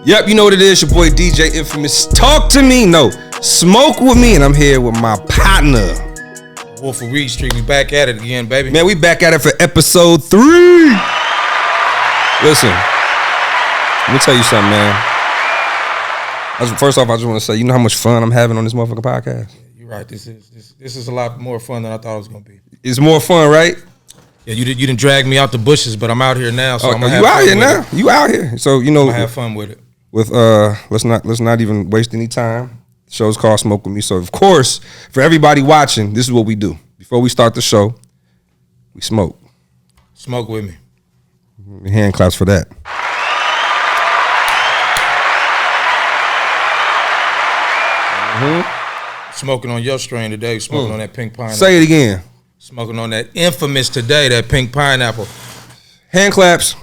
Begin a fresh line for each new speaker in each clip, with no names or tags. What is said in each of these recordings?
Yep, you know what it is. Your boy DJ Infamous. Talk to me. No, smoke with me. And I'm here with my partner.
Wolf of Reed Street. We back at it again, baby.
Man, we back at it for episode 3. Listen, let me tell you something, man. First off, I just want to say, you know how much fun I'm having on this motherfucking podcast?
You're right. This is a lot more fun than I thought it was going to be.
It's more fun, right?
Yeah, you didn't drag me out the bushes, but I'm out here now. So I'm gonna have
you out
fun
here
with
now.
it.
You out here. So you know,
I'm gonna have fun with it.
With let's not even waste any time. The show's called Smoke With Me. So of course, for everybody watching, this is what we do. Before we start the show, we smoke.
Smoke with me.
Hand claps for that.
Smoking on your strain today. Smoking on that pink pineapple.
Say it again.
Smoking on that infamous today, that pink pineapple.
Hand claps.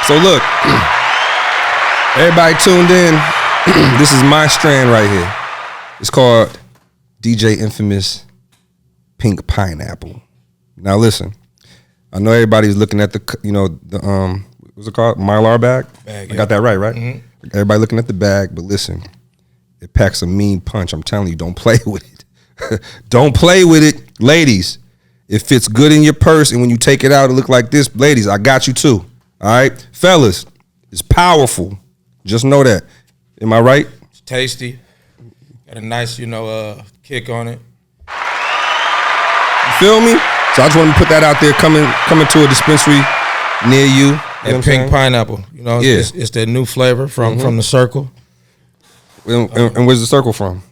So look, everybody tuned in. This is my strand right here. It's called DJ Infamous Pink Pineapple. Now listen, I know everybody's looking at the what's it called? Mylar bag?
Yeah.
I got that right?
Mm-hmm.
Everybody looking at the bag, but listen, it packs a mean punch. I'm telling you, don't play with it. Don't play with it, ladies. It fits good in your purse, and when you take it out, it look like this. Ladies, I got you too. All right? Fellas, it's powerful. Just know that. Am I right?
It's tasty. Got a nice, kick on it.
You feel me? So I just want to put that out there, coming to a dispensary near you.
That pink pineapple. It's that new flavor from the Circle.
And where's the Circle from?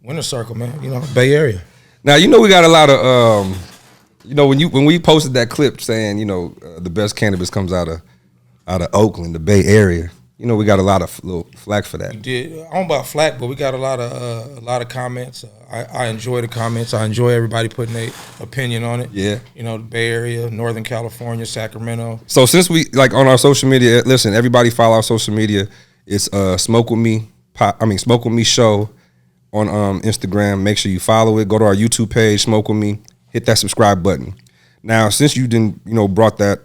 Winter Circle, man. Bay Area.
Now, we got a lot of, when we posted that clip saying, the best cannabis comes out of Oakland, the Bay Area. We got a lot of little flack for that.
We did. I don't know about flack, but we got a lot of comments. I enjoy the comments. I enjoy everybody putting their opinion on it.
Yeah.
The Bay Area, Northern California, Sacramento.
So since we on our social media, listen, everybody follow our social media. It's Smoke With Me Show on Instagram. Make sure you follow it. Go to our YouTube page, Smoke With Me. Hit that subscribe button. Now, since you didn't, brought that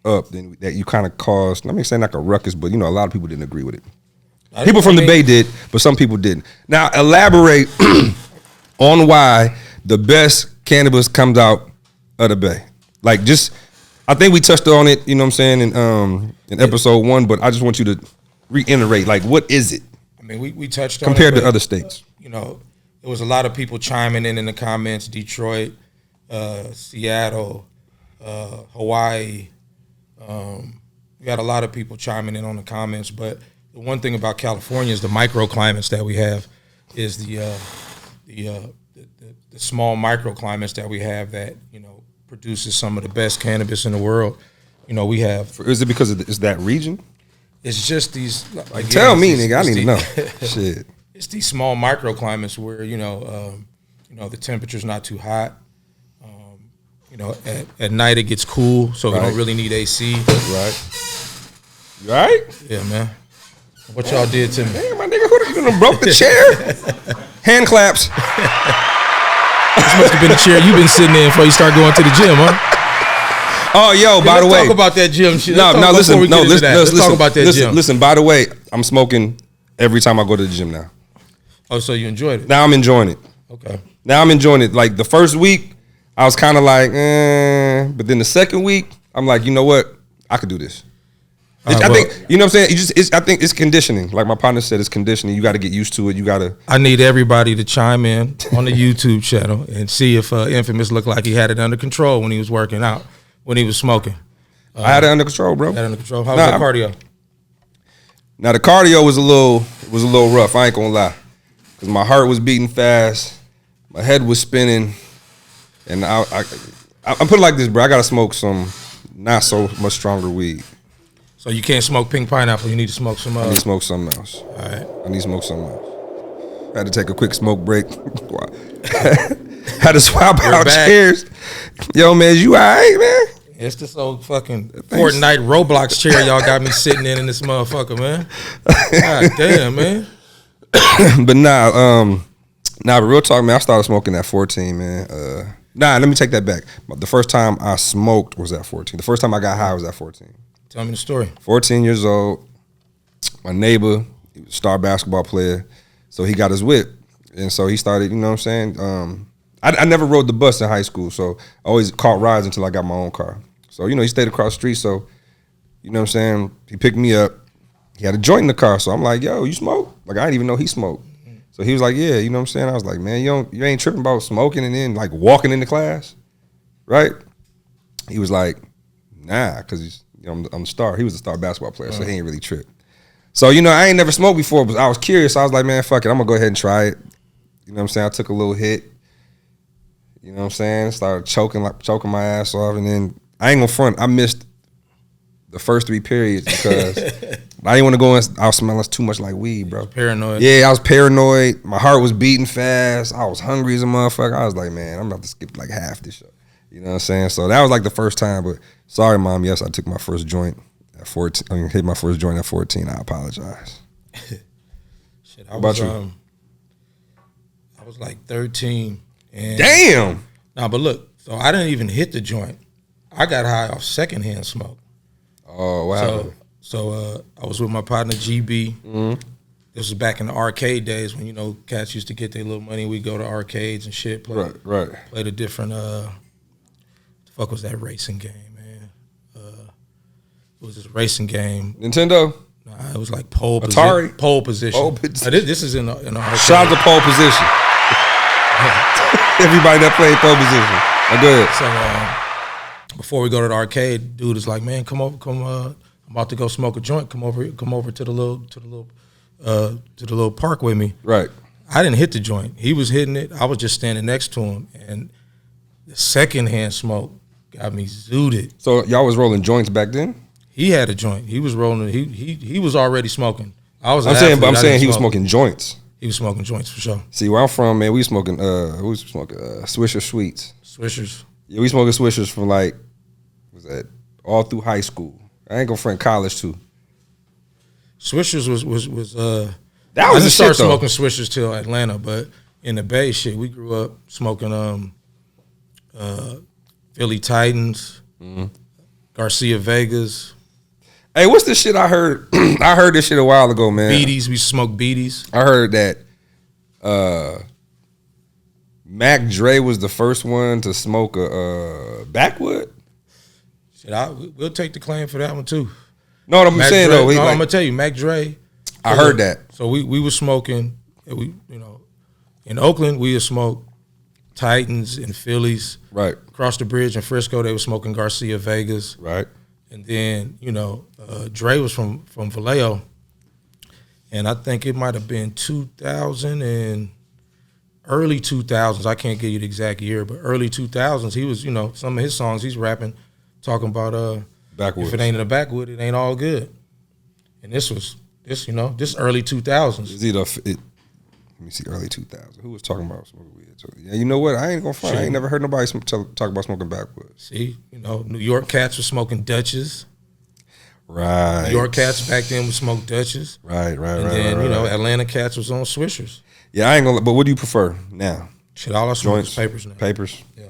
up, then that you kind of caused, let me say like a ruckus, but a lot of people didn't agree with it. People from the Bay did, but some people didn't. Now, elaborate on why the best cannabis comes out of the Bay. Like, I think we touched on it, in episode 1, but I just want you to reiterate, like, what is it?
I mean, we touched on
compared
it,
to other states.
There was a lot of people chiming in the comments. Detroit, Seattle, Hawaii. We got a lot of people chiming in on the comments. But the one thing about California is the microclimates that we have is the small microclimates that we have that produces some of the best cannabis in the world. We have.
Is it because it's that region?
It's just these.
Tell me, nigga. I need to know. Shit.
It's these small microclimates where the temperature's not too hot. At night it gets cool, so we don't really need AC.
Right. You all right?
Yeah, man. What y'all did to me?
Damn, my nigga, you done broke the chair? Hand claps.
This must have been the chair you've been sitting in before you start going to the gym, huh?
Oh, yo, by the way.
Let's talk about that gym shit.
Let's
talk about that gym.
Listen, by the way, I'm smoking every time I go to the gym now.
Oh, so you enjoyed it?
Now I'm enjoying it.
Okay.
Now I'm enjoying it. Like the first week, I was kind of like, but then the second week, I'm like, you know what? I could do this. I think, you know what I'm saying? I think it's conditioning. Like my partner said, it's conditioning. You got to get used to it.
I need everybody to chime in on the YouTube channel and see if Infamous looked like he had it under control when he was working out, when he was smoking.
I had it under control, bro.
Had it under control. How was the cardio?
Now the cardio was a little rough. I ain't gonna lie, because my heart was beating fast, my head was spinning, and I put it like this, bro. I gotta smoke some not so much stronger weed.
So you can't smoke pink pineapple. You need to smoke some.
I need to smoke something else.
All right.
I need to smoke something else. I had to take a quick smoke break. Had to swap out chairs. Yo, man, you all right, man?
It's this old fucking Fortnite Roblox chair y'all got me sitting in this motherfucker, man. God damn, man.
But but real talk, man, I started smoking at 14, man. Let me take that back. The first time I smoked was at 14. The first time I got high was at 14.
Tell me the story.
14 years old. my neighbor, he was a star basketball player, so he got his whip. And so he started, you know what I'm saying? I never rode the bus in high school, so I always caught rides until I got my own car. So, he stayed across the street, so, you know what I'm saying? He picked me up. He had a joint in the car, so I'm like, yo, you smoke? Like, I didn't even know he smoked. So he was like, yeah, you know what I'm saying? I was like, man, you ain't tripping about smoking and then, like, walking into class, right? He was like, nah, because I'm the star. He was a star basketball player, so he ain't really tripped. So, I ain't never smoked before, but I was curious. I was like, man, fuck it, I'm going to go ahead and try it. You know what I'm saying? I took a little hit. You know what I'm saying? Started choking my ass off, and then I ain't gonna front. I missed the first 3 periods because I didn't want to go in. I was smelling too much like weed, bro.
Paranoid.
Yeah, I was paranoid. My heart was beating fast. I was hungry as a motherfucker. I was like, man, I'm about to skip like half this show. You know what I'm saying? So that was like the first time. But sorry, Mom. Yes, I took my first joint at 14. I hit my first joint at 14. I apologize.
Shit,
How about you?
I was like 13. And
damn.
Nah, but look, so I didn't even hit the joint. I got high off secondhand smoke.
Oh, wow.
So I was with my partner GB. Mm-hmm. This was back in the arcade days when cats used to get their little money. We'd go to arcades and shit. Play the different. The fuck was that racing game, man? It was this racing game.
Nintendo.
Nah, it was like pole
Atari.
Pole position. This is in the
shout out to pole position. Everybody that played pole position. Oh, go ahead.
So before we go to the arcade, dude is like, man, come over. I'm about to go smoke a joint. Come over to the little park with me.
Right.
I didn't hit the joint. He was hitting it. I was just standing next to him, and the secondhand smoke got me zooted.
So y'all was rolling joints back then?
He had a joint. He was rolling. He was already smoking. I'm
saying he was smoking joints.
He was smoking joints for sure.
See, where I'm from, man, we was smoking Swisher Sweets.
Swishers.
Yeah, we smoking Swishers from all through high school. I ain't gonna front college too.
Swishers was
that was the shit,
start smoking Swishers till Atlanta, but in the Bay, shit, we grew up smoking Philly Titans, Garcia Vegas.
Hey, what's this shit I heard? I heard this shit a while ago, man.
Beaties, we smoked Beaties.
I heard that Mac Dre was the first one to smoke a backwood.
Shit, we'll take the claim for that one too.
No, what I'm saying
Dre,
though,
I'm gonna tell you, Mac Dre.
I heard that.
So we were smoking. In Oakland we would smoke Titans and Phillies.
Right.
Across the bridge in Frisco, they were smoking Garcia Vegas.
Right.
And then, Dre was from Vallejo. And I think it might have been 2000 and early 2000s. I can't give you the exact year, but early 2000s, he was, some of his songs he's rapping, talking about
backwoods.
If it ain't in the backwood, it ain't all good. And this early 2000s.
Let me see, early 2000s. Who was talking about smoking weed? So, yeah, you know what? I ain't gonna front. I ain't never heard nobody talk about smoking backwoods.
See, New York cats were smoking Dutches.
Right.
New York cats back then would smoke Dutches.
Right.
And then, Atlanta cats was on Swishers.
Yeah, I ain't gonna. But what do you prefer now?
Shit, all I smoke is papers now.
Papers.
Yeah.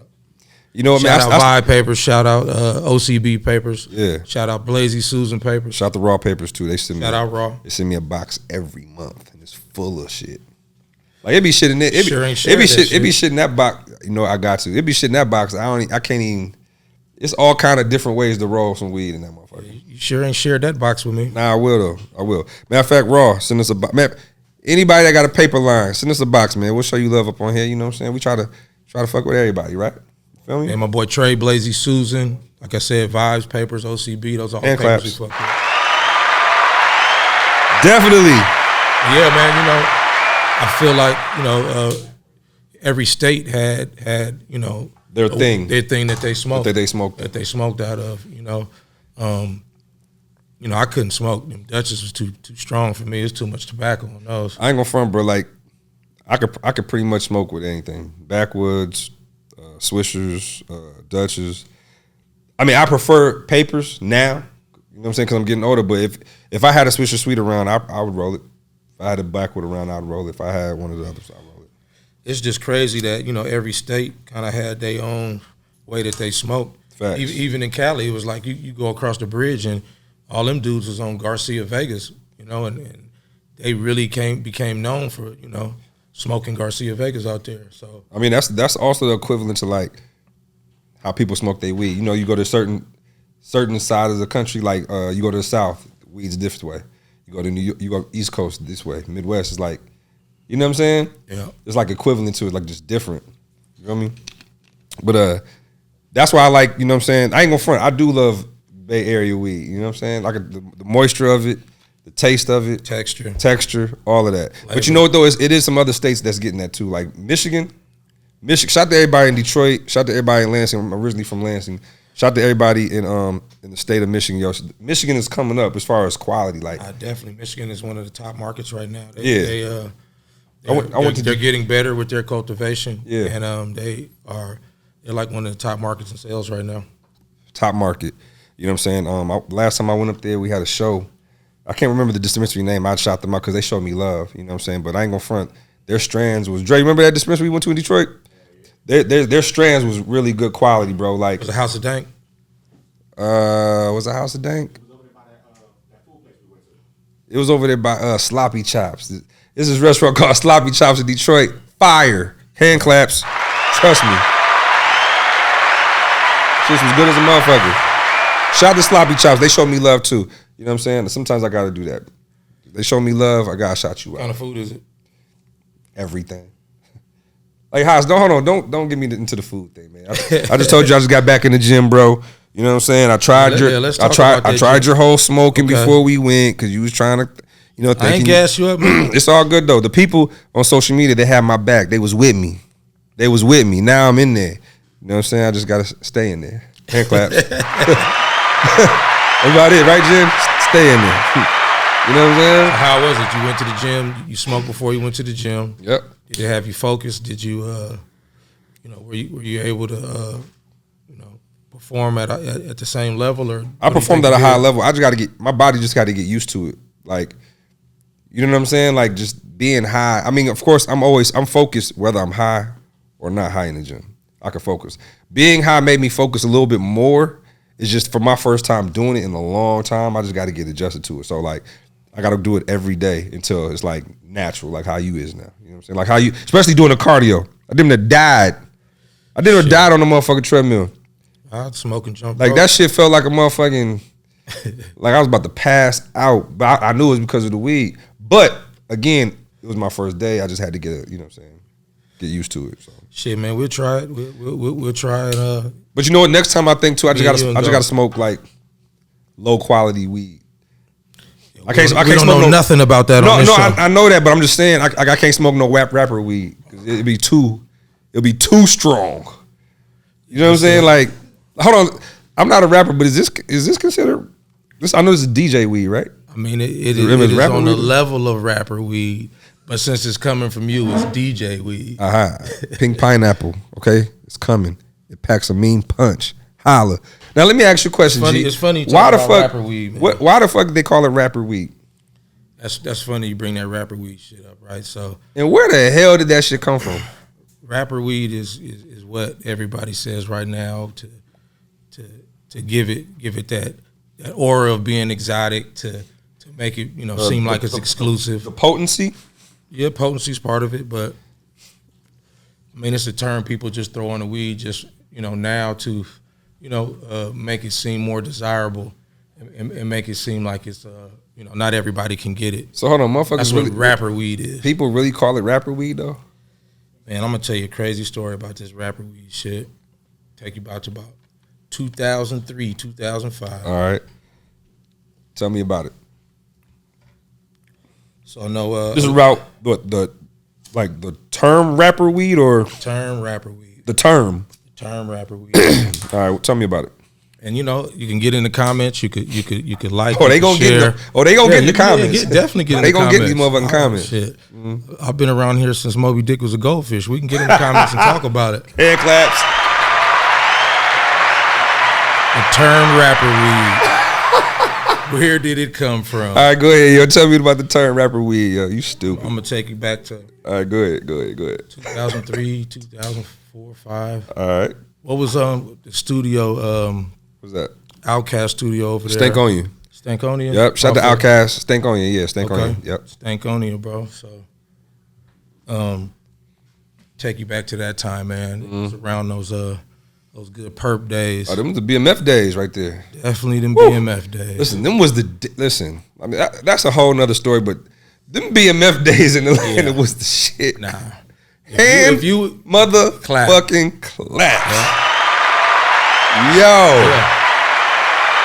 You know what,
shout
man?
Shout out Vibe Papers. Shout out OCB Papers.
Yeah.
Shout out Blazy Susan Papers.
Shout out the Raw Papers too. They send me.
Shout out Raw.
They send me a box every month, and it's full of shit. Like it be shit in it. It be shit in that box. I got to. It be shit in that box. I can't even. It's all kind of different ways to roll some weed in that motherfucker.
You sure ain't shared that box with me?
Nah, I will though. I will. Matter of fact, Raw, send us a box. Man, anybody that got a paper line, send us a box, man. We'll show you love up on here. You know what I'm saying? We try to fuck with everybody, right? You feel me?
And my boy Trey, Blazy Susan. Like I said, Vibes Papers, OCB. Those are all
and
papers
claps.
we fuck with.
Definitely.
Yeah, man. I feel like every state had
their thing
that they smoked
that
they smoked out of. I couldn't smoke them. Dutchess was too strong for me. It's too much tobacco on those.
I ain't gonna front, bro. Like I could pretty much smoke with anything. Backwoods, Swishers, Dutchess. I mean, I prefer papers now. You know what I'm saying? Because I'm getting older. But if I had a Swisher Sweet around, I would roll it. If I had a backwood around, I'd roll it. If I had one of the others, I'd roll it.
It's just crazy that every state kind of had their own way that they smoked.
Facts.
Even in Cali, it was like you go across the bridge and all them dudes was on Garcia Vegas and they really became known for, smoking Garcia Vegas out there. So
I mean, that's also the equivalent to like how people smoke their weed. You go to certain side of the country, like you go to the South, weed's a different way. You go to New York, you go East Coast this way. Midwest is like, you know what I'm saying?
Yeah.
It's like equivalent to it, like just different. You know what I mean? But that's why I like, you know what I'm saying? I ain't gonna front. I do love Bay Area weed. You know what I'm saying? Like the moisture of it, the taste of it, texture, all of that. Flavor. But you know what though? It is some other states that's getting that too. Like Michigan. Shout out to everybody in Detroit. Shout out to everybody in Lansing. I'm originally from Lansing. Shout out to everybody in the state of Michigan. Yo, Michigan is coming up as far as quality. Like
definitely, Michigan is one of the top markets right now.
They're
getting better with their cultivation.
Yeah,
and they're like one of the top markets in sales right now.
Top market. You know what I'm saying? Last time I went up there, we had a show. I can't remember the dispensary name. I shot them out because they showed me love. You know what I'm saying? But I ain't gonna front. Their strands was Dre. Remember that dispensary we went to in Detroit? Their strands was really good quality, bro. Like
was it House of Dank?
Was it House of Dank? It was over there by Sloppy Chops. This is a restaurant called Sloppy Chops in Detroit. Fire. Hand claps. Trust me. Shit was good as a motherfucker. Shout out to Sloppy Chops. They showed me love too. You know what I'm saying? Sometimes I gotta do that. They show me love, I gotta shout you out.
What kind of food is it?
Everything. Like Haas, don't get me into the food thing, man. I just told you I just got back in the gym, bro. You know what I'm saying? I tried your whole smoking before we went because you was trying to,
I ain't gas you up, man.
It's all good though. The people on social media, they had my back. They was with me. Now I'm in there. You know what I'm saying? I just gotta stay in there. Hand claps. That's about it, right, Jim? Stay in there. You know what I'm saying?
How was it? You went to the gym. You smoked before you went to the gym.
Yep.
Did it have you focused? Did you, were you able to, perform at the same level? Or
I performed at a high level. I just got to my body just got to get used to it. Like, you know what I'm saying? Like just being high. I mean, of course, I'm focused whether I'm high or not high in the gym. I can focus. Being high made me focus a little bit more. It's just for my first time doing it in a long time. I just got to get adjusted to it. So like, I got to do it every day until it's like natural, like how you is now. You know what I'm saying? Like how you, especially doing the cardio. I didn't have died. I didn't have died on the motherfucking treadmill.
I'd smoke and jump.
Like that shit felt like a motherfucking, like I was about to pass out. But I knew it was because of the weed. But again, it was my first day. I just had to get used to it. So.
Shit, man, we'll try it. We'll try it.
But you know what? Next time I think too, I just gotta smoke like low quality weed. I can't smoke
nothing about that.
I know that, but I'm just saying I can't smoke no rapper weed because it'll be too strong. You know what I'm saying? Like, hold on, I'm not a rapper, but is this considered? I know this is DJ weed, right?
I mean, it is on the level of rapper weed, but since it's coming from you, it's DJ weed.
Pink pineapple, okay, it's coming. It packs a mean punch. Holla. Now let me ask you a question.
It's funny. Why the fuck? Rapper weed, man.
Why the fuck they call it rapper weed?
That's funny. You bring that rapper weed shit up, right? So.
And where the hell did that shit come from?
Rapper weed is what everybody says right now to give it that aura of being exotic to make it seem like it's exclusive.
The potency.
Yeah, potency is part of it, but I mean it's a term people just throw on the weed just now to. Make it seem more desirable and make it seem like it's, not everybody can get it.
So hold on, motherfuckers.
That's what rapper weed is.
People really call it rapper weed though?
Man, I'm going to tell you a crazy story about this rapper weed shit. Take you back to about 2003, 2005.
All right. Tell me about it.
So no.
This is about the term rapper weed or?
Term rapper weed.
The term.
Term rapper weed.
All right, well, tell me about it.
And you can get in the comments. You could like.
Oh, they gonna
share.
They gonna get in the comments.
Definitely get in
the comments. They
gonna
get these motherfucking comments.
Shit. I've been around here since Moby Dick was a goldfish. We can get in the comments and talk about it.
Hand claps.
The term rapper weed. Where did it come from?
All right, go ahead, yo. Tell me about the term rapper weed, yo. You stupid.
I'm gonna take you back to.
All right, go ahead.
2003, 2004, 5.
All right.
What was the studio?
What's that?
Outcast studio over there.
Stank on You.
Stankonia?
Yep. Shout out to Outkast. Stankonia, yeah, Stankonia.
Okay.
Yep.
Stankonia, bro. So, take you back to that time, man. It was around those good perp days.
Oh, them was the BMF days right there.
Definitely them BMF days.
Listen, them was listen. I mean, that's a whole nother story, but them BMF days in Atlanta was the shit.
Nah.
If you motherfucking clap. Yo. Yeah.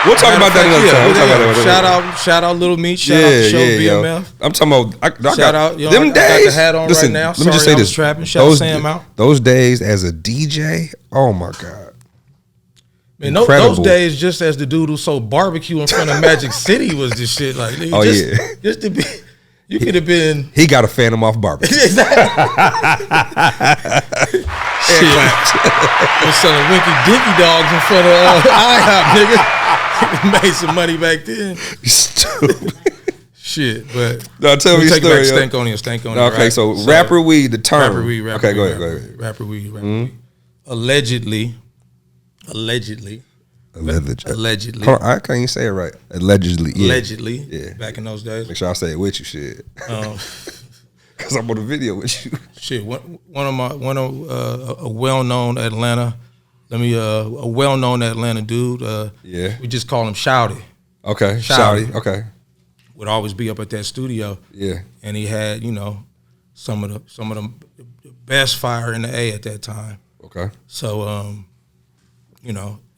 We'll talk about that another time.
Shout out Little Meat. Shout out to Show BMF.
Yo. I'm talking about. I
shout out. Yo,
them
I
days.
got the hat on right now.
Let me just say this.
Trapping. Shout Sam out.
Those days as a DJ. Oh my God.
Man, those days, just as the dude who sold barbecue in front of Magic City was the shit. Like, just to be. You could have been.
He got a Phantom off barbecue.
Shit. Was selling Winky Dinky dogs in front of IHOP, nigga. Made some money back then.
Stupid.
Shit, but
no, tell me your story.
Stankonia.
Okay, right? So rapper weed, the term.
Rapper weed.
Okay, go ahead.
Rapper weed. Allegedly.
Hold on, I can't even say it right. Allegedly. Yeah.
Allegedly. Yeah. Back in those days.
Make sure I say it with you, shit. Because I'm on the video with you.
Shit. A well-known Atlanta. A well-known Atlanta dude.
Yeah.
We just call him Shouty.
Okay. Shouty. Okay.
Would always be up at that studio.
Yeah.
And he had, some of the best fire in the A at that time.
Okay.
So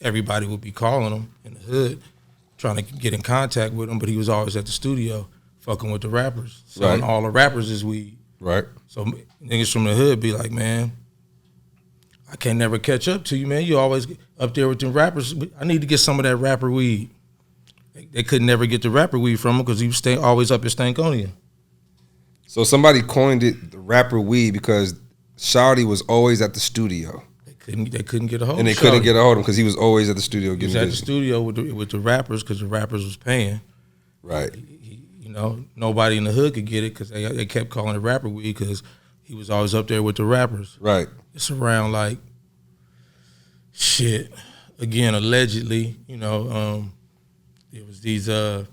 everybody would be calling him in the hood, trying to get in contact with him, but he was always at the studio fucking with the rappers. Selling all the rappers is weed. Right. So niggas from the hood be like, man, I can't never catch up to you, man. You always up there with them rappers. I need to get some of that rapper weed. They could never get the rapper weed from him because he was always up at Stankonia.
So somebody coined it the rapper weed because Shouty was always at the studio.
They couldn't get a hold of him.
And they couldn't get a hold of him because he was always at the studio getting busy.
He was at the studio with the rappers because the rappers was paying.
Right.
Nobody in the hood could get it because they kept calling it rapper weed because he was always up there with the rappers. Right. It's around like, shit, again, allegedly, it was these I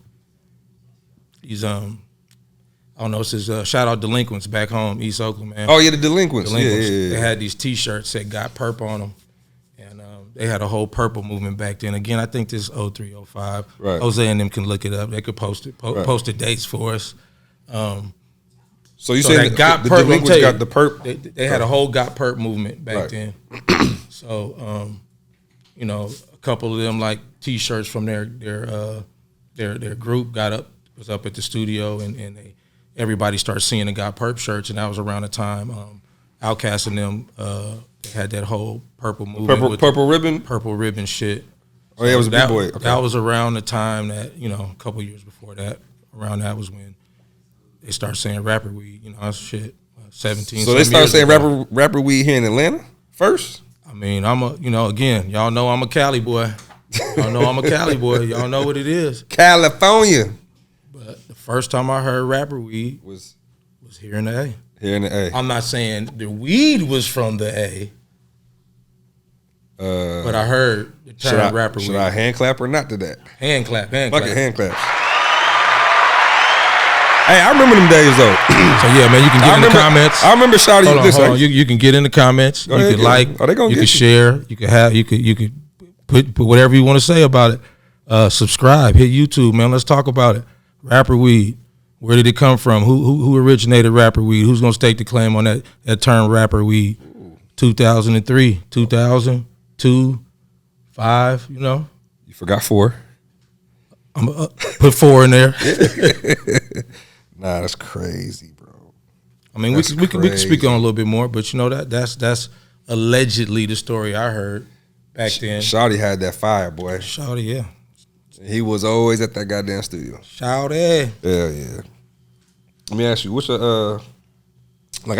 don't know, it says shout out Delinquents back home, East Oakland, man.
Oh yeah, the Delinquents. Yeah.
They had these T-shirts that got perp on them, and they had a whole purple movement back then. Again, I think this is 03, 05. Right. Jose and them can look it up. They could post the dates for us.
So you saying the Delinquents got the perp?
They had a whole got perp movement back then. So a couple of them like T-shirts from their group was up at the studio, and everybody started seeing the got perp shirts, and that was around the time Outkast and them they had that whole purple movement,
purple
ribbon shit.
Oh yeah, it was a B-boy.
Okay. That was around the time that a couple years before that. Around that was when they started saying rapper weed. That's shit. 17.
So they started saying rapper weed here in Atlanta first.
I mean, again, y'all know I'm a Cali boy. Y'all know I'm a Cali boy. Y'all know what it is.
California.
But the first time I heard rapper weed was here in the A.
Here in the A.
I'm not saying the weed was from the A. But I heard the term rapper weed.
Should I hand clap or not to that?
Hand clap.
Fuck it, hand clap. Hey, I remember them days though.
So yeah, man, you can get in the comments.
I remember shouting.
Hold on. You can get in the comments. You can like. You can share. You can put whatever you want to say about it. Subscribe. Hit YouTube, man. Let's talk about it. Rapper weed. Where did it come from? Who originated rapper weed? Who's gonna stake the claim on that term rapper weed? 2003, 2002, 5. You
forgot 4.
I'm put 4 in there.
Nah, that's crazy, bro.
I mean, we can speak on a little bit more, but that's allegedly the story I heard back then.
Shouty had that fire, boy.
Shouty, yeah.
He was always at that goddamn studio.
Shouty.
Yeah. Let me ask you, what's I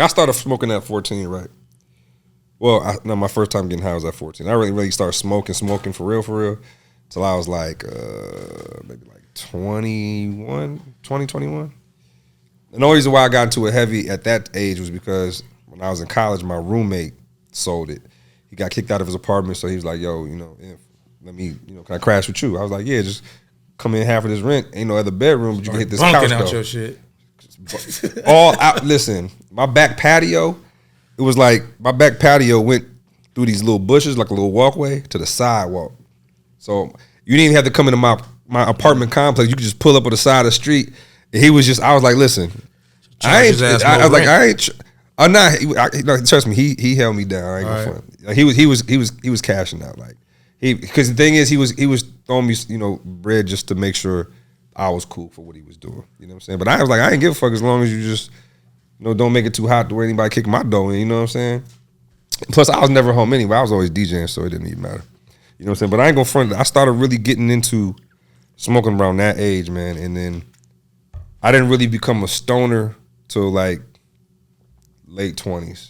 started smoking at 14, right? Well, my first time getting high was at 14. I really started smoking for real, till I was like maybe like 21. And the only reason why I got into it heavy at that age was because when I was in college, my roommate sold it. He got kicked out of his apartment, so he was like, yo, let me, can I crash with you? I was like, yeah, just come in half of this rent. Ain't no other bedroom, but you can hit this couch
out
though.
Your shit.
All out. Listen, my back patio. It was like my back patio went through these little bushes, like a little walkway to the sidewalk. So you didn't even have to come into my apartment complex. You could just pull up on the side of the street. And he was just. I was like, listen, I was like, trust me, he held me down. I ain't gonna front. Like, he was cashing out. Like because the thing is, he was throwing me, bread just to make sure I was cool for what he was doing. You know what I'm saying? But I was like, I ain't give a fuck as long as you just, don't make it too hot to where anybody kick my dough in. You know what I'm saying? Plus, I was never home anyway. I was always DJing, so it didn't even matter. You know what I'm saying? But I ain't gonna front. I started really getting into smoking around that age, man, and then I didn't really become a stoner till like late 20s.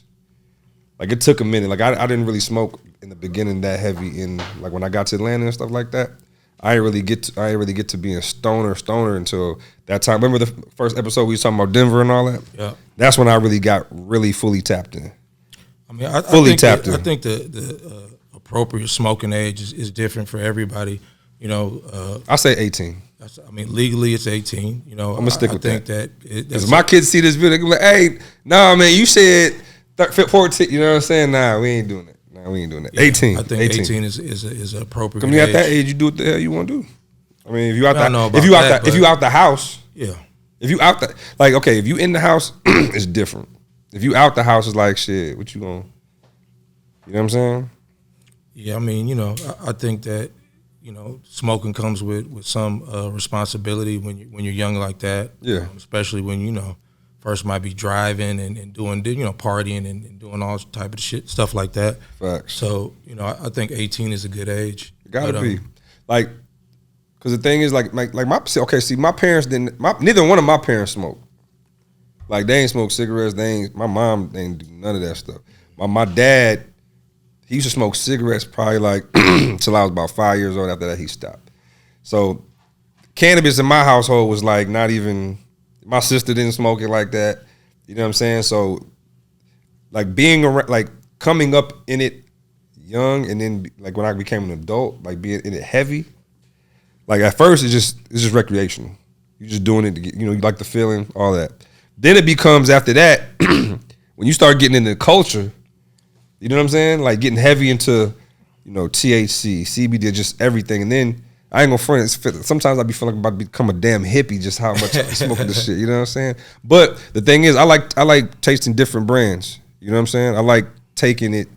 Like it took a minute. Like I didn't really smoke in the beginning that heavy. In like when I got to Atlanta and stuff like that, I didn't really get to being stoner until that time. Remember the first episode we was talking about Denver and all that? Yeah. That's when I really got fully tapped in. I mean, I think the appropriate smoking age is different for everybody. I say 18.
Legally it's 18.
I'm gonna stick with that. Because my kids see this video, they go like, "Hey, nah, man, you said 14." You know what I'm saying? Nah, we ain't doing it. We ain't doing that. Yeah, 18.
I think 18 is appropriate.
When you at that age, you do what the hell you want to do. I mean, if you out the house,
yeah.
If you out the if you in the house, it's different. If you out the house, it's like shit. What you gonna? You know what I'm saying?
Yeah, I mean, I think that smoking comes with some responsibility when you're young like that.
Yeah,
especially when first might be driving and doing partying and doing all type of shit, stuff like that.
Facts.
So I think 18 is a good age.
It gotta be because the thing is my parents neither one of my parents smoked. Like they ain't smoke cigarettes. My mom ain't do none of that stuff. My dad, he used to smoke cigarettes probably like till I was about 5 years old. After that, he stopped. So cannabis in my household was like not even. My sister didn't smoke it like that. You know what I'm saying? So, like being around, like coming up in it young, and then like when I became an adult, like being in it heavy. Like at first, it's just recreational. You're just doing it to get, you like the feeling, all that. Then it becomes after that when you start getting into culture. You know what I'm saying? Like getting heavy into, THC, CBD, just everything, and then. I ain't gonna front it. Sometimes I be feeling like I'm about to become a damn hippie just how much I be smoking this shit. You know what I'm saying? But the thing is, I like tasting different brands. You know what I'm saying? I like taking it.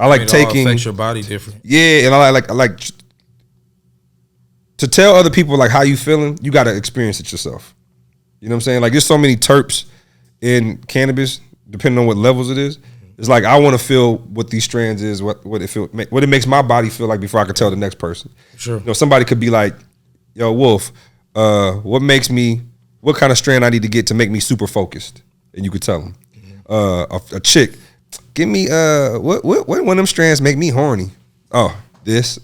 It
affects your body different.
Yeah, and I like to tell other people like how you feeling. You got to experience it yourself. You know what I'm saying? Like there's so many terps in cannabis, depending on what levels it is. It's like I want to feel what these strands is, what it makes my body feel like before I can tell the next person.
Sure.
Somebody could be like, "Yo, Wolf, what kind of strand I need to get to make me super focused?" And you could tell them. A chick, give me what one of them strands make me horny? Oh, this.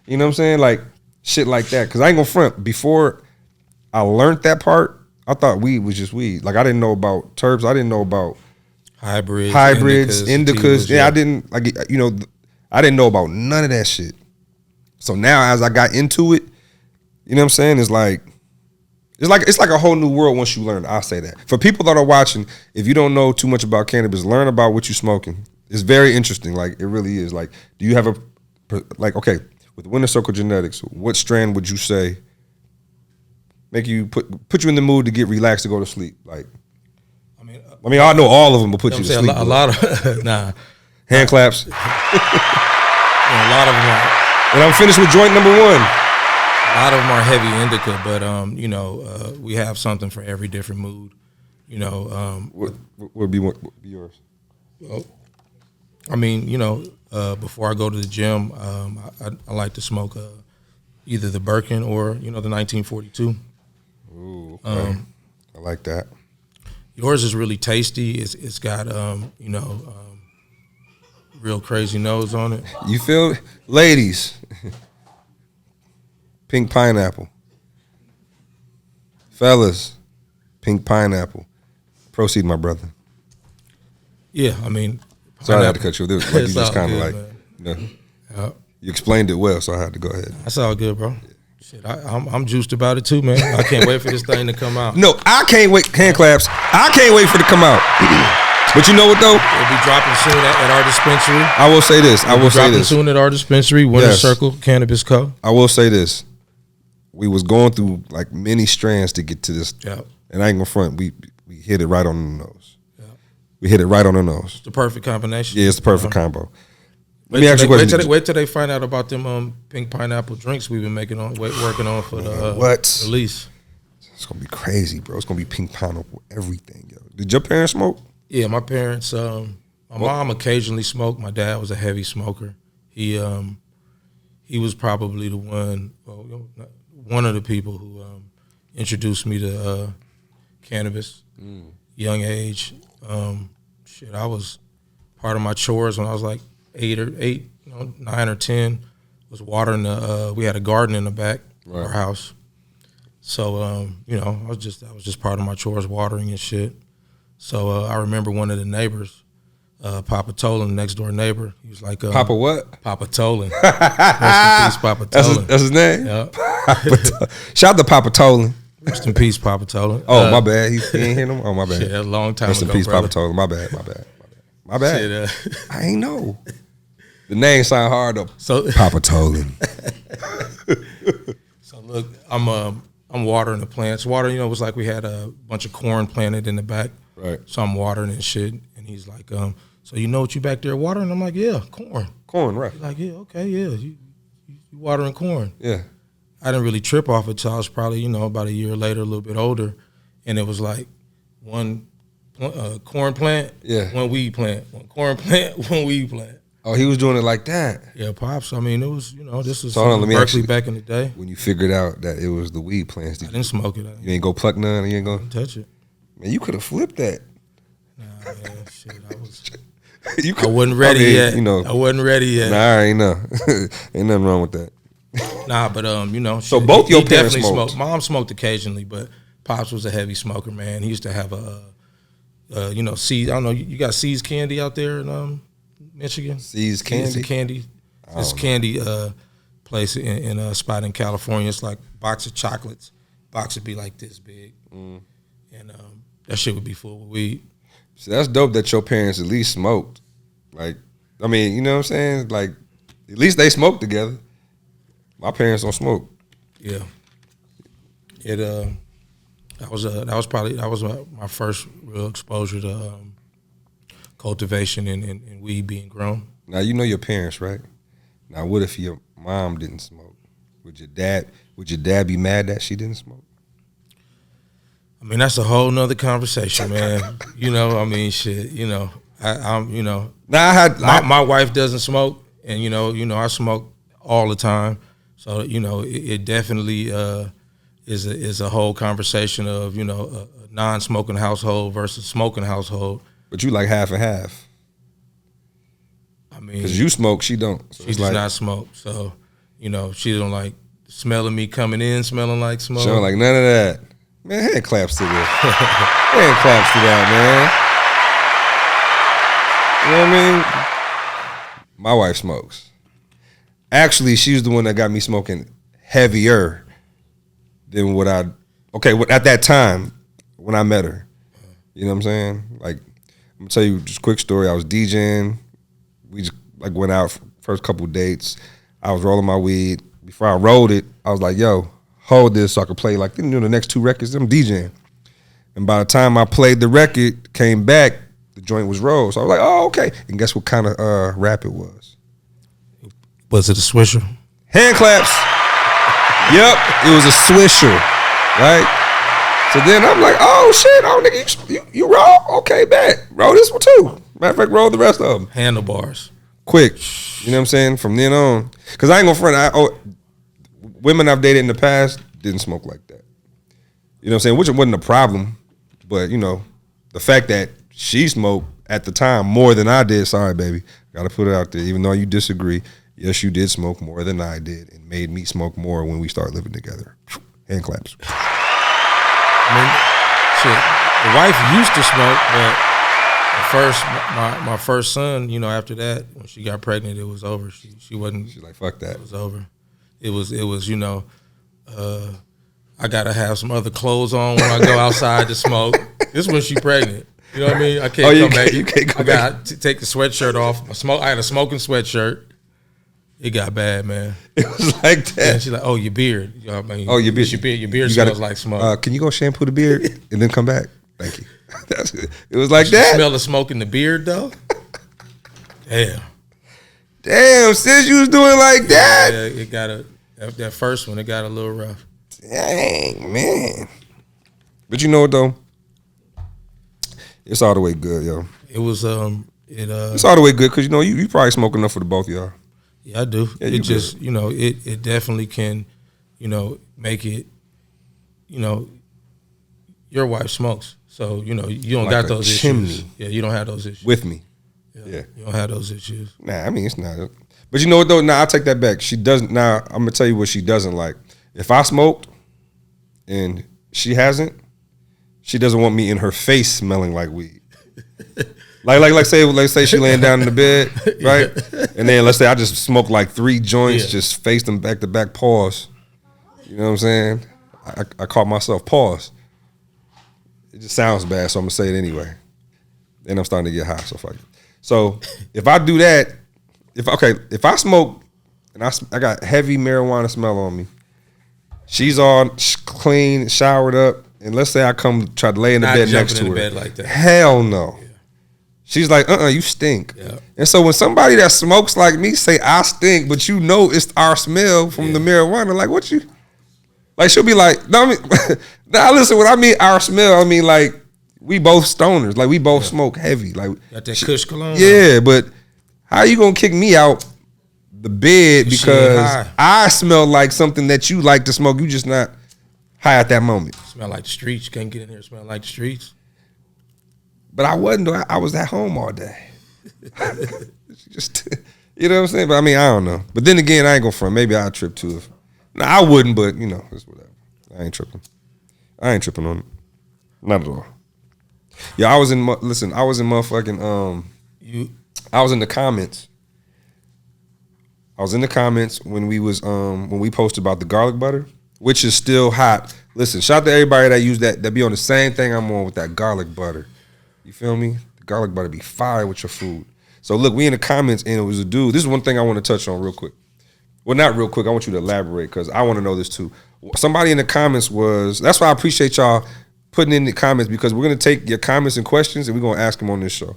You know what I'm saying? Like shit like that. Because I ain't gonna front. Before I learned that part, I thought weed was just weed. Like I didn't know about terps. I didn't know about hybrids, indicas. Yeah, I didn't I didn't know about none of that shit. So now as I got into it, you know what I'm saying? It's like a whole new world once you learn. I'll say that. For people that are watching, if you don't know too much about cannabis, learn about what you're smoking. It's very interesting. Like it really is. Like, do you have with Winter Circle Genetics, what strand would you say make you put you in the mood to get relaxed to go to sleep? Like I mean, I know all of them will put you to sleep.
A lot of
hand claps.
A lot of them are.
And I'm finished with joint number 1.
A lot of them are heavy indica, but we have something for every different mood.
What would be yours?
Well, I mean, before I go to the gym, I like to smoke either the Birkin or the 1942.
Ooh, okay. I like that.
Yours is really tasty. It's got real crazy nose on it.
You feel, ladies? Pink pineapple. Fellas, pink pineapple. Proceed, my brother.
Yeah, I mean.
Sorry I had to cut you. Like you just kind of like, you explained it well, so I had to go ahead.
That's all good, bro. Shit, I'm juiced about it too, man. I can't wait for this thing to come out.
No, I can't wait. Hand claps. I can't wait for it to come out. But you know what though?
It'll be dropping soon at our dispensary.
I will say this.
Dropping soon at our dispensary, Winter Circle Cannabis Co.
I will say this. We was going through like many strands to get to this.
Yeah.
And I ain't gonna front. We hit it right on the nose. Yeah. We hit it right on the nose.
It's the perfect combination.
Yeah, it's the perfect combo.
Let me ask you a question. Wait till they find out about them pink pineapple drinks we've been working on for the release.
It's gonna be crazy, bro. It's gonna be pink pineapple everything, yo. Did your parents smoke?
Yeah, my parents. My mom occasionally smoked. My dad was a heavy smoker. He was probably the one of the people who introduced me to cannabis. Young age. I was part of my chores when I was like 9 or 10. Was watering we had a garden in the back of our house. So I was just part of my chores, watering and shit. So I remember one of the neighbors, Papa Tolan, next door neighbor. He was like,
Papa what?
Papa Tolan. Rest in peace, Papa Tolan.
That's his name?
Yep.
Shout out to Papa Tolan.
Rest in peace, Papa Tolan.
Oh, my bad. He ain't hear him? Oh, my bad.
Shit, a long time
Rest
ago,
in peace,
brother.
Papa Tolan. My bad.
Shit,
I ain't know. The name sound hard though.
So
Papa Tolan.
So look, I'm watering the plants. Water, it was like we had a bunch of corn planted in the back.
Right.
So I'm watering and shit. And he's like, so you know what you back there watering? I'm like, yeah, corn.
Corn, right.
He's like, yeah, okay, yeah. You watering corn.
Yeah.
I didn't really trip off it till I was probably, about a year later, a little bit older. And it was like one corn plant, one weed plant. One corn plant, one weed plant.
Oh, he was doing it like that.
Yeah, Pops. I mean, it was, this was
Berkeley
back in the day.
When you figured out that it was the weed plants,
I didn't smoke it.
You ain't go pluck none? You ain't go
touch it?
Man, you could have flipped that.
Nah, man, shit. I wasn't ready yet. I wasn't ready yet.
Nah, I ain't know. Ain't nothing wrong with that.
Nah, but
So both your parents smoked.
Mom smoked occasionally, but Pops was a heavy smoker, man. He used to have Seeds. I don't know. You got Seeds Candy out there in Michigan?
Seeds Candy?
It's a candy. It's a candy place in a spot in California. It's like a box of chocolates. Box would be like this big. And that shit would be full of weed.
So that's dope that your parents at least smoked. Like, I mean, you know what I'm saying? Like, at least they smoked together. My parents don't smoke.
Yeah. That was my first real exposure to cultivation and weed being grown.
Now you know your parents, right? Now what if your mom didn't smoke? Would your dad be mad that she didn't smoke?
I mean, that's a whole nother conversation, man. Shit. My wife doesn't smoke, and I smoke all the time. So it definitely is a whole conversation of a non-smoking household versus smoking household.
But you like half and half.
I mean,
because you smoke, she don't.
So she does not smoke, so she don't like the smell of me coming in smelling like smoke.
She don't like none of that. Man, hand claps to this. Hand claps to that, man. You know what I mean? My wife smokes. Actually, she's the one that got me smoking heavier than what at that time when I met her. You know what I'm saying? Like, I'm gonna tell you just a quick story. I was DJing. We just went out first couple dates. I was rolling my weed. Before I rolled it, I was like, yo, hold this so I could play the next 2 records. I'm DJing. And by the time I played the record, came back, the joint was rolled. So I was like, oh, okay. And guess what kind of rap it was?
Was it a Swisher?
Hand claps. Yep, it was a Swisher, right? So then I'm like, oh shit, nigga, you roll? Okay, bet. Roll this one too. Matter of fact, roll the rest of them.
Handlebars.
Quick. You know what I'm saying? From then on. Because I ain't gonna front. Women I've dated in the past didn't smoke like that. You know what I'm saying? Which wasn't a problem. But, the fact that she smoked at the time more than I did, sorry, baby. Gotta put it out there. Even though you disagree, yes, you did smoke more than I did and made me smoke more when we started living together. Hand claps.
I mean, shit, the wife used to smoke, but my first son, after that, when she got pregnant, it was over. She wasn't.
She's like, fuck that.
It was over. It was I gotta have some other clothes on when I go outside to smoke. This is when she pregnant. You know what I mean? I can't come back. You can't come back. I got to take the sweatshirt off. I had a smoking sweatshirt. It got bad, man.
It was like that.
And she's like, "Oh, your beard. You know what I mean?
Oh, your beard.
Your beard smells like smoke.
Can you go shampoo the beard and then come back? Thank you." That's it. It was like that.
Smell the smoke in the beard, though.
Damn, sis, you was doing like that.
Yeah, it got that first one. It got a little rough.
Dang, man. But you know what though? It's all the way good, yo.
It was
it's all the way good because you know you probably smoke enough for the both of y'all.
Yeah, I do. Yeah, it just good. You know it definitely can, you know, make it. You know, your wife smokes, so you know you don't got those issues. Yeah, you don't have those issues
with me.
Yeah, you don't have those issues.
Nah, I mean it's not. But you know what though? Nah, I'll take that back. She doesn't. Now I'm gonna tell you what she doesn't like. If I smoked and she hasn't, she doesn't want me in her face smelling like weed. like say she laying down in the bed, right? Yeah. And then let's say I just smoked like 3 joints, just faced them back to back, pause. You know what I'm saying? I caught myself, pause. It just sounds bad, so I'm gonna say it anyway. Then I'm starting to get high, so fuck it. So if I do that, if I smoke and I got heavy marijuana smell on me, she's all clean, showered up, and let's say I come try to lay in the bed next to her.
Bed like that.
Hell no. Yeah. She's like, you stink. Yeah. And so when somebody that smokes like me say I stink, but you know it's our smell from the marijuana, like what you? Like she'll be like, no, I mean, now listen, when I mean our smell, I mean like we both stoners, like we both smoke heavy, like
got that Kush cologne.
Yeah, but how you gonna kick me out the bed because I smell like something that you like to smoke? You just not high at that moment.
Smell like the streets. You can't get in here. Smell like the streets.
But I wasn't. I was at home all day. Just, you know what I'm saying? But I mean, I don't know. But then again, I ain't gonna front. Maybe I'll trip too. I wouldn't, but you know, it's whatever. I ain't tripping. I ain't tripping on it. Not at all. Yeah, I was in motherfucking I was in the comments. I was in the comments when we posted about the garlic butter, which is still hot. Listen, shout out to everybody that use that be on the same thing I'm on with that garlic butter. You feel me? The garlic butter be fire with your food. So look, we in the comments and it was a dude. This is one thing I want to touch on real quick. Well, not real quick. I want you to elaborate because I want to know this too. Somebody in the comments that's why I appreciate y'all putting in the comments because we're going to take your comments and questions and we're going to ask them on this show.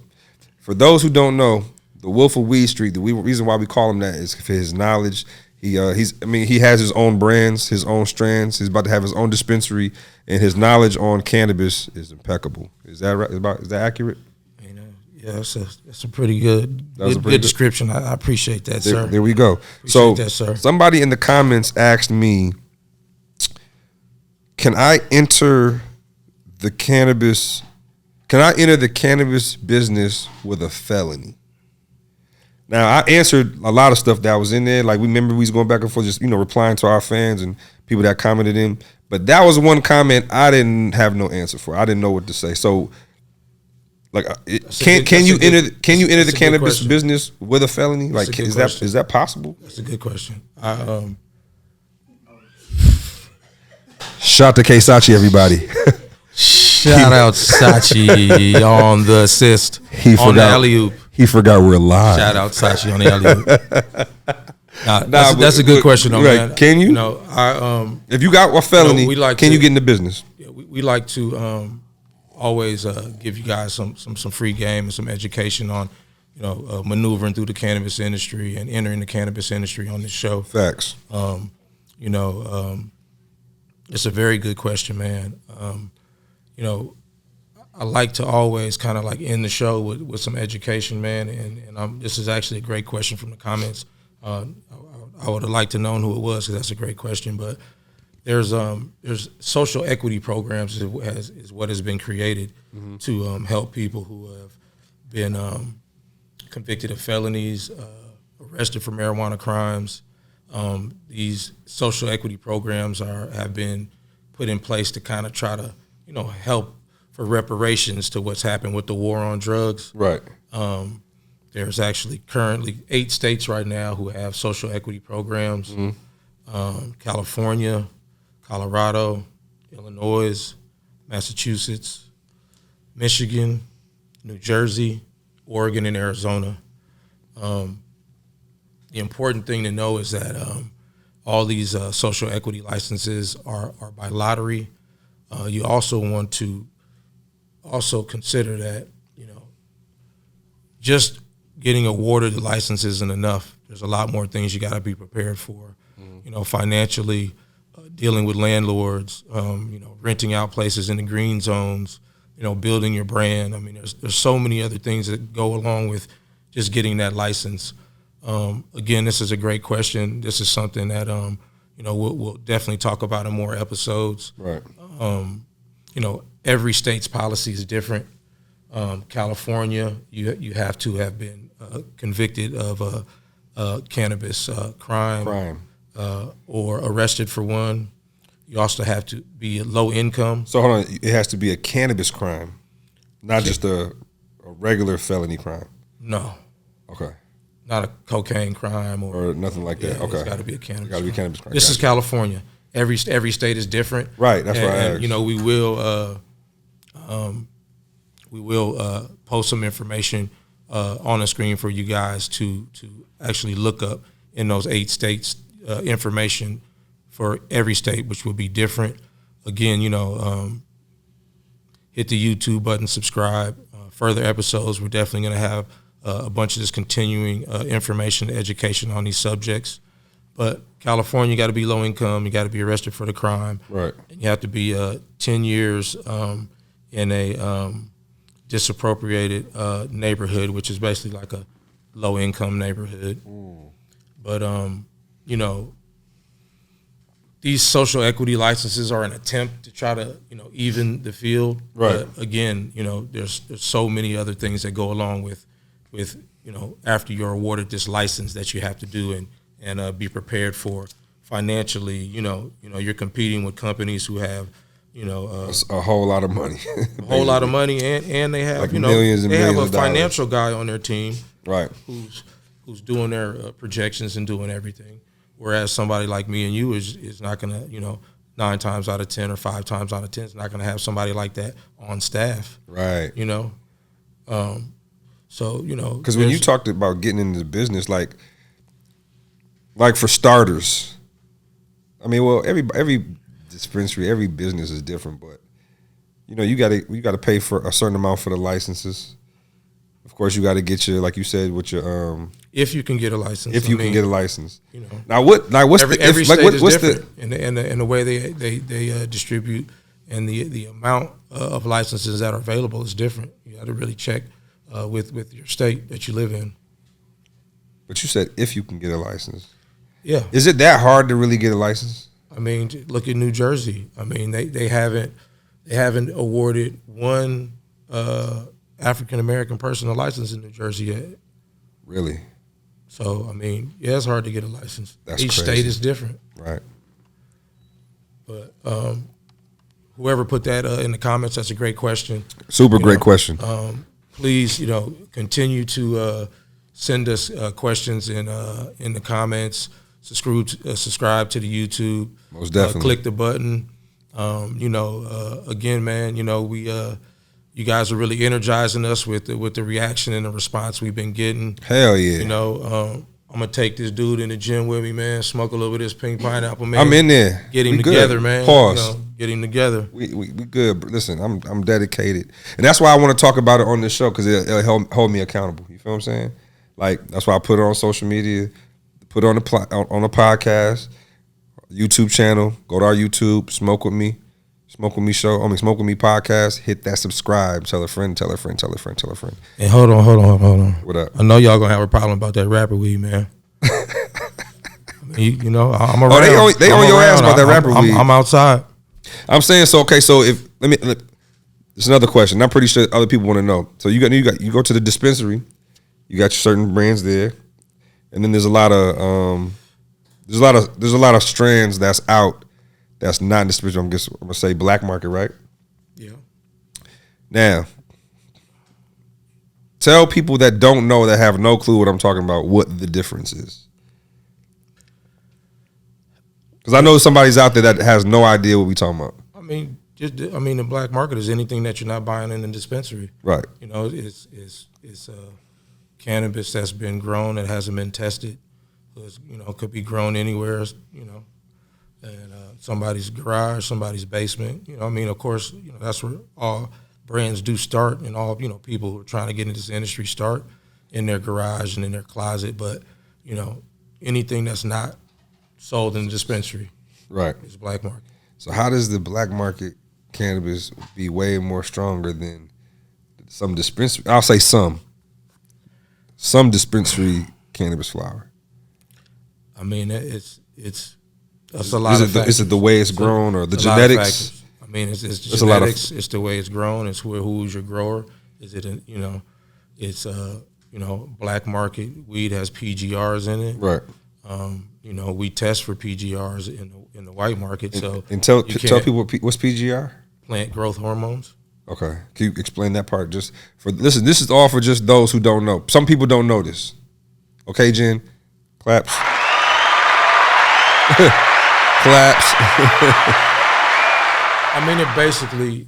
For those who don't know, the Wolf of Weed Street, the reason why we call him that is for his knowledge. He has his own brands, his own strands. He's about to have his own dispensary, and his knowledge on cannabis is impeccable. Is that right? Is that accurate?
You know, yeah, that's a pretty good description. I appreciate that, sir.
There we go.
Appreciate that, sir.
Somebody in the comments asked me, "Can I enter the cannabis business with a felony?" Now, I answered a lot of stuff that was in there. Like, we was going back and forth, just, replying to our fans and people that commented in. But that was one comment I didn't have no answer for. I didn't know what to say. So, like, can you enter the cannabis business with a felony? Like, is that possible?
That's a good question.
Shout to K Sachi, everybody.
Shout out Sachi on the assist. On the alley-oop.
He forgot we're live.
Shout out Sachi on the alley-oop. That's a good question, though, man.
Can you? If you got a felony, can you get in the business?
Yeah, we like to always give you guys some free game and some education on, maneuvering through the cannabis industry and entering the cannabis industry on this show.
Facts.
It's a very good question, man. I like to always kind of like end the show with some education, man. And this is actually a great question from the comments. I would have liked to know who it was because that's a great question. But there's social equity programs is what has been created to help people who have been convicted of felonies, arrested for marijuana crimes. These social equity programs have been put in place to kind of try to help for reparations to what's happened with the war on drugs.
Right.
There's actually currently 8 states right now who have social equity programs. California, Colorado, Illinois, Massachusetts, Michigan, New Jersey, Oregon, and Arizona. The important thing to know is that all these social equity licenses are by lottery. You also want to also consider that, just getting awarded the license isn't enough. There's a lot more things you got to be prepared for, financially, dealing with landlords, renting out places in the green zones, building your brand. I mean, there's so many other things that go along with just getting that license. Again, this is a great question. This is something that, we'll definitely talk about in more episodes.
Right.
Every state's policy is different. California, you have to have been convicted of a cannabis crime. Or arrested for one. You also have to be low income.
So hold on, it has to be a cannabis crime, not just a regular felony crime.
No.
Okay.
Not a cocaine crime or
nothing like that. Okay.
It's got to be a cannabis.
Got to be a cannabis crime.
This is California. Every state is different.
Right. That's why I asked.
We will post some information on the screen for you guys to actually look up in those 8 states information for every state, which will be different. Again, hit the YouTube button, subscribe. Further episodes, we're definitely going to have a bunch of this continuing information, education on these subjects. But California, you got to be low income. You got to be arrested for the crime.
Right.
And you have to be 10 years in a disappropriated neighborhood, which is basically like a low income neighborhood. But these social equity licenses are an attempt to try to even the field.
Right.
But again, there's so many other things that go along with after you're awarded this license that you have to do and be prepared for financially. You're competing with companies who have
a whole lot of money,
a whole lot of money, and they have
like millions and
they
millions
have a
of dollars.
financial guy on their team,
right?
Who's doing their projections and doing everything. Whereas somebody like me and you is not gonna 9 times out of 10 or 5 times out of 10 is not gonna have somebody like that on staff,
right? Because when you talked about getting into the business, like for starters, I mean, well, every dispensary, every business is different, but you got to pay for a certain amount for the licenses. Of course, you got to get your, like you said, with your
if you can get a license.
If you can get a license, Now
what's
every
state is different
the
in the way they distribute, and the amount of licenses that are available is different. You got to really check with your state that you live in.
But you said if you can get a license.
Yeah.
Is it that hard to really get a license?
I mean, look at New Jersey. I mean, they haven't awarded one African American person a license in New Jersey yet.
Really?
So I mean, yeah, it's hard to get a license. Each
crazy.
state is different.
Right.
But whoever put that in the comments, that's a great question.
Super great question.
Please, continue to send us questions in the comments. Subscribe to the YouTube.
Most definitely.
Click the button. Again, man, you guys are really energizing us with the reaction and the response we've been getting.
Hell yeah.
I'm gonna take this dude in the gym with me, man. Smoke a little bit of this pink pineapple, man.
I'm in there.
Get him together, man.
Pause.
Get him together.
We good. Listen, I'm dedicated, and that's why I want to talk about it on this show because it'll hold me accountable. You feel what I'm saying? Like that's why I put it on social media, put it on the podcast, YouTube channel. Go to our YouTube, Smoke With Me show. Smoke With Me podcast. Hit that subscribe. Tell a friend. Tell a friend. Tell a friend. Tell a friend.
And hold on.
What up?
I know y'all gonna have a problem about that rapper weed, man. I'm around.
They on your ass about that rapper weed.
I'm outside.
I'm saying so. Okay, so there's another question. I'm pretty sure other people want to know. So you go to the dispensary, you got your certain brands there, and then there's a lot of strands that's out that's not in dispensary. I'm gonna say black market, right?
Yeah.
Now, tell people that don't know, that have no clue what I'm talking about, what the difference is. Because I know somebody's out there that has no idea what we talking about.
I mean, the black market is anything that you're not buying in a dispensary.
Right.
You know, it's cannabis that's been grown that hasn't been tested. You know, could be grown anywhere. You know, and somebody's garage, somebody's basement. You know, I mean, of course, you know that's where all brands do start, and all people who are trying to get into this industry start in their garage and in their closet. But you know, anything that's not sold in the dispensary,
right,
is black market.
So how does the black market cannabis be way more stronger than some dispensary? I'll say some dispensary cannabis flower.
I mean, it's a lot of factors.
Is it the way it's grown or the genetics?
I mean, it's genetics. It's the way it's grown. It's who's your grower. Is it it's black market weed has PGRs in it.
Right.
We test for PGRs in the white market.
And tell people what's PGR?
Plant growth hormones.
Okay. Can you explain that part? Just for listen, this is all for just those who don't know. Some people don't know this. Okay, Jen? Claps. Claps.
I mean, it basically,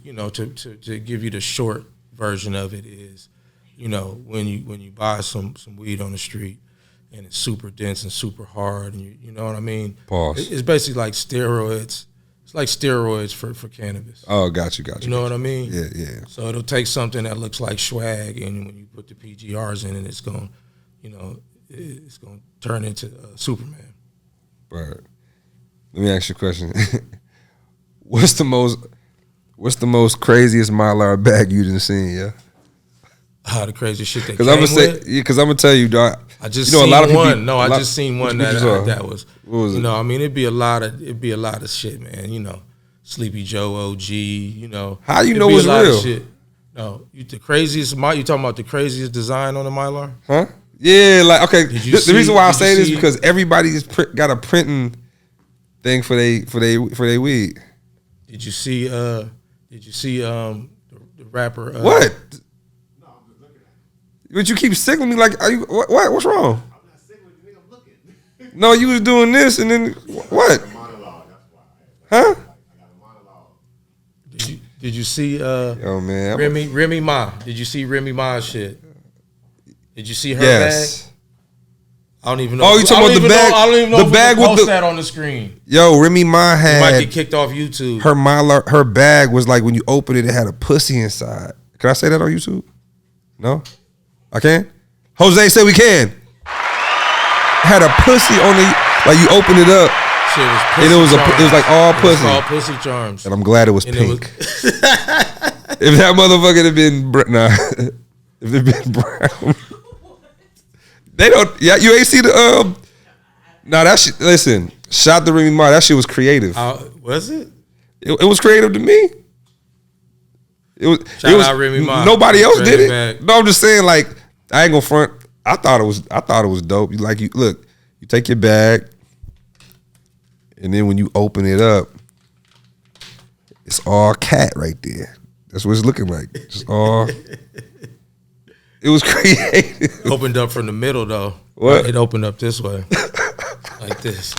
to give you the short version of it is, when you buy some weed on the street and it's super dense and super hard, and you know what I mean?
Pause.
It's basically like steroids. It's like steroids for cannabis.
Oh, got you.
You know what I mean?
Yeah.
So it'll take something that looks like swag, and when you put the PGRs in it, it's going to turn into Superman.
Right. Let me ask you a question. What's the most craziest Mylar bag you done seen? Yeah.
The craziest shit they
came with? Because I'm gonna tell you, dog.
I just seen
a lot of
one.
people,
No, I just seen one that was.
What was it?
I mean, it'd be a lot of shit, man. Sleepy Joe OG.
How you know it's real?
Shit. No, the craziest. You talking about the craziest design on the Mylar?
Huh? Yeah, like okay. The reason why I say this is because everybody's got a printing thing for they weed.
Did you see the rapper?
What? No, I'm just looking at you. But you keep signaling me like, are you what? What's wrong? I'm not signaling you, I'm looking. No, you was doing this and then what?
Monologue, that's why.
Huh?
I got a monologue.
Did you see
yo man
Remy Ma? Did you see Remy Ma's shit? Did you see her
bag?
I don't even know.
Oh, you talking about the bag?
I don't even know
the bag with
post that on the screen.
Yo, Remy Ma had.
You might get kicked off YouTube.
Her bag was like when you open it, it had a pussy inside. Can I say that on YouTube? No, I can. Jose said we can. It had a pussy on the like you open it up.
Shit was pussy
and
charms.
it was like all pussy.
It was all pussy charms.
And I'm glad it was pink. If that motherfucker had been if it been brown. They don't. Yeah, you ain't see the. That shit. Listen, shout to Remy Ma. That shit was creative.
Was it?
It was creative to me. It was.
Shout out Remy Ma.
Nobody else did it.
Back.
No, I'm just saying. Like, I ain't gonna front. I thought it was dope. You look. You take your bag, and then when you open it up, it's all cat right there. That's what it's looking like. Just all. It was creative.
Opened up from the middle though.
What?
It opened up this way, like this.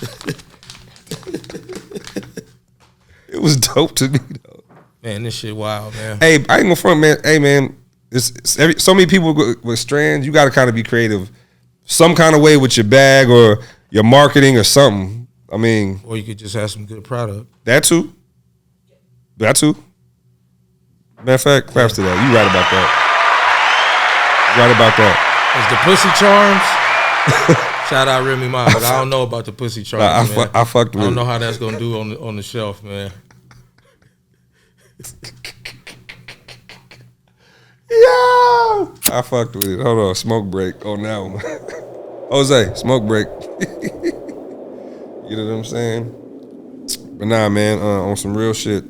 It was dope to me though.
Man, this shit wild, man.
Hey, I ain't gonna front, man. Hey, man, so many people with strands. You got to kind of be creative, some kind of way with your bag or your marketing or something. I mean,
or you could just have some good product.
That too. Matter of fact, claps to that. You right about that. Right about that.
It's the pussy charms. Shout out Remy Ma, but I don't know about the pussy charms.
I fucked with it.
I don't know how that's gonna do on the shelf, man.
Yo, I fucked with it. Hold on, smoke break on that one. Jose, smoke break. You know what I'm saying? But nah, man, on some real shit.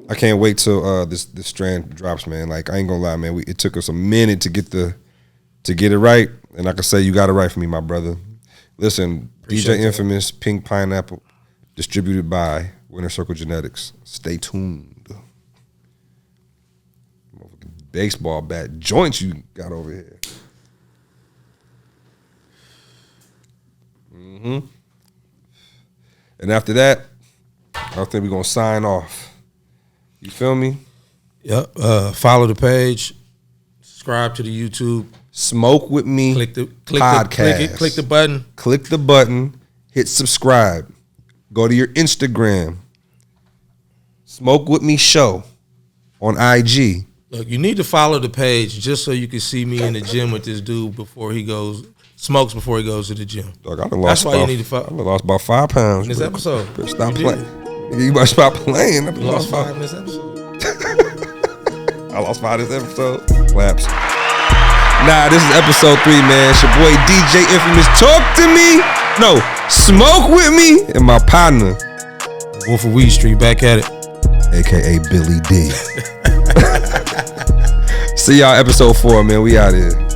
I can't wait till this strand drops, man. Like I ain't gonna lie, man. It took us a minute to get it right, and I can say you got it right for me, my brother. Listen,
Appreciate
DJ Infamous, Pink Pineapple, distributed by Winter Circle Genetics. Stay tuned. Baseball bat joints you got over here. And after that, I think we're gonna sign off. You feel me?
Yep. Follow the page. Subscribe to the YouTube.
Smoke with me.
Click the
podcast.
click the button.
Click the button. Hit subscribe. Go to your Instagram. Smoke with me show on IG.
Look, you need to follow the page just so you can see me in the gym with this dude before he smokes before he goes to the gym.
Dog, That's why
you need to follow.
I lost about 5 pounds
In this episode.
Stop playing. You better stop playing.
You lost 5 in this episode.
I lost 5 this episode. Claps. Nah, this is episode 3, man. It's your boy DJ Infamous. Talk to me. No, smoke with me. And my partner,
Wolf of Weed Street, back at it.
AKA Billy D. See y'all episode 4, man. We out here.